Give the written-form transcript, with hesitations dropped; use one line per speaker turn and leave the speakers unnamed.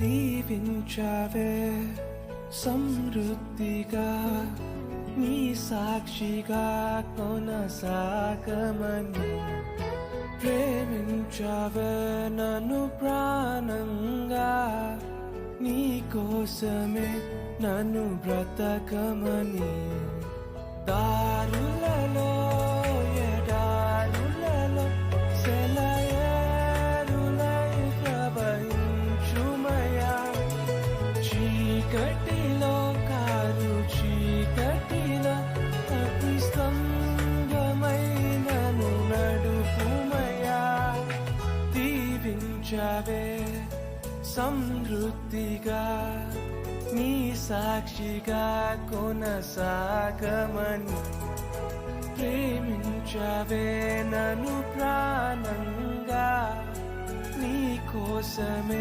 దీవించావే సమృద్ధిగా నీ సాక్షిగా కొనసాగమని ప్రేమించావే నన్ను ప్రాణంగా నీ కోసమే నన్ను బ్రతకమని దారులలో ఎడారులలో సెలయేరులై ప్రవహించుమయా చీకటిలో కారు చీకటిలో అతి స్తంభమై నన్ను నడుపుమయా దీవించావే సమృద్ధిగా నీ సాక్షిగా కొనసాగమని ప్రేమించావే నన్ను ప్రాణంగా నీ కోసమే